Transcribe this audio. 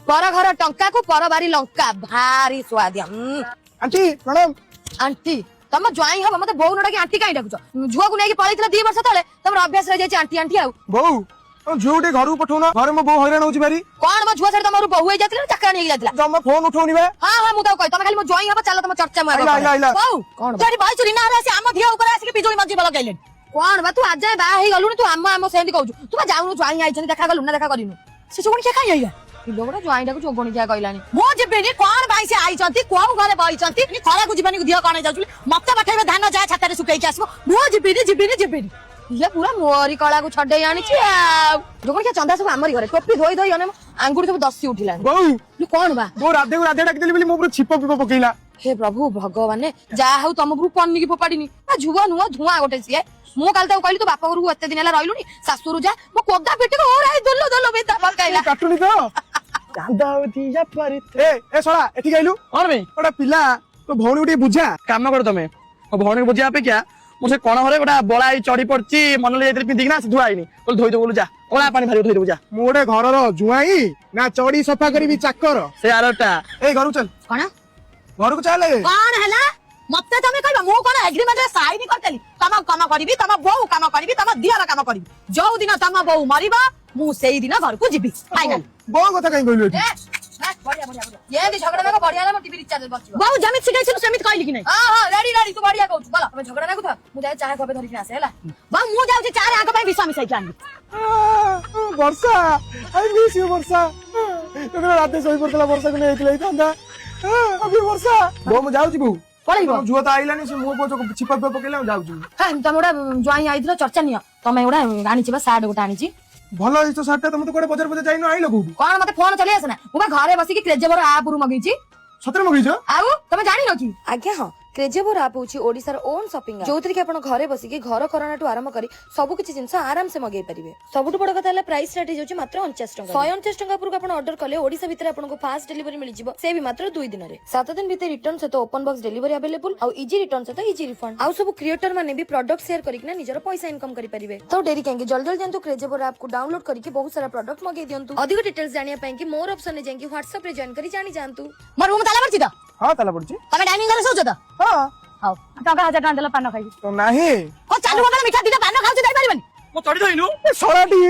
पर घर टंका को पर बारी लंका भारी स्वादिया आंटी प्रणाम। आंटी तम ज्वाई हम मते बोउ नडा की आंटी काई डाकुछ झुआ को नेकी पळैतला 2 वर्ष तळे तमर अभ्यास रह जाय आंटी आंटी आउ बोऊ झुटे घर को पठौना घर में बो हैरान होची बारी कोन म झुआ से तमर बहु होई जातला चक्का नेकी जातला जम्मा फोन उठौनी बे। हां हां मु त कहि तमे खाली म ज्वाई हम चल तम चर्चा म आइला बोउ कोन जरी भाई चुरी ना आसी आम धिया ऊपर आसी के बिजोली मजी बल गइले कोन बा तू आज जाय बा हेई गलुनी तू आम सेंदी कहू तू बा जाउनु ज्वाई आइछन देखा गलु ना देखा करिनु से जोगणी के काई आइला लोगड़ा ज्वाई डाकु जोगणी के कहलानी मो जेबेनी कोन भाई से आइछंती कोउ घरे बइछंती खरा को जीवानी को दिया कोन जाउछली मत्ते बठाइबे धान जा छातारे सुकाई के आसबो मो जेबेनी ये पूरा मोरी कला को छडे आनी छी जोगणी के चंदा सब हमरी घरे टोपी धोई धोई अने आंगुड़ी सब दसी उठिला बोऊ लु कोन बा बो राधे को राधे डाक देली बोली मो पूरा छिप पिप पकेइला। हे प्रभु भगवान जा हउ तम गुरु पन्नी की फोपाडीनी आ झुआ नुआ धुआ गोटे सिए मो काल त कहली तो बापा गुरु एते दिन हला रहिलुनी सासुरु जा मो कोदा पेटी को और आई दल्लो बेता पकाइला काटुनी तो कांदावती या परित ए सोळा एठी गइलु और भाई ओडा पिला तो भौणी उठी बुझा काम कर तमे भौणी बुझिया अपेक्षा मो से कोण हरे गोटा बळाई चढ़ी पड़ची मन ले जाइतरी पिंदी ना धुआ आइनी बोल धोई दो बोल जा ओला पानी भारी धोई दो जा मु गोटे घरर जुआई ना चौड़ी सफा करबी चाकर से आरटा ए घर चल कोन घर को चल कोन हला मत्ते तमे कहबा मो कोन एग्रीमेंट रे साइन करतली तम काम करबी तम बहु काम करबी तम दियार काम करबी जो दिन तम बहु मरिबा मु सेई दिन घर को जिबी फाइनल बो कथा कहि गइलु एठी बढ़िया ये दी झगड़ा में बढ़िया ना टीवी रिचार्ज बचिबा बहु जमित सिखाइ छु समित कहली कि नै हां रेडी तू बढ़िया कहू बोला तमे झगड़ा ना कुथा मु जाय चाय कपे धरि के आसे हला बा मु जाउ जे चाय आग पे विश्वास मिसाइ के आनी वर्षा आई मिस यू वर्षा तो रात सोई पड़तला वर्षा को लेइतलै थांदा अभी वर्षा बो मु जाउ छी बो पळैबो जुआ त आइलानी से मु को छिपा पे पकेला जाउ छी हां तमोडा ज्वाई आइदिलो चर्चा नियो तमे एडा आनी छिबा साड गोटा आनी छी भलो इस्तो साटा तुम तो कोडे बजार बजार जाइनो आइलो को कोन मते फोन चली आसना मु बा घरे बसी के क्रेजेवर आप रु मगई छी सत्र मगइछो आउ तमे जानि न की आज्ञा हाँ क्रेजेवर आप होची ओडिसार ओन शॉपिंग जो कि आपण घरे बसी के घर करणाटू आरंभ करी सब किछि जिंस आराम से मगेई परिबे। सबुठ बड़ कथा हला प्राइस रेट हेजोची मात्र 49 टका 149 टका पुरक आपण ऑर्डर कले ओडिसा भितर आपण को फास्ट डिलीवरी मिल जिवो से भी मात्र 2 दिन रे 7 दिन भितर रिटर्न से तो ओपन बॉक्स डिलीवरी अवेलेबल आ इजी रिटर्न से तो इजी रिफंड आ सब क्रिएटर माने भी प्रोडक्ट शेयर करिकना निजर पैसा इनकम करि परिबे। तो डेरी कांगे जल्दी जंतु क्रेजेवर ऐप को डाउनलोड करके बहुत सारा प्रोडक्ट मगे दियंतु। अधिक डिटेल्स जानिया पई कि मोर ऑप्शन ने जाके WhatsApp रे जॉइन करी जानि जानतु। मोर रूम ताला पड़ची त हां ताला पड़ची तमे डाइनिंग करे सोच त हां हाउ टका 1000 टका देला पान खाई तो नाही ओ चालू मगला मिठा दिना पान खाउ दे पारिबनी मो चढ़ी धोइनु सोळाटी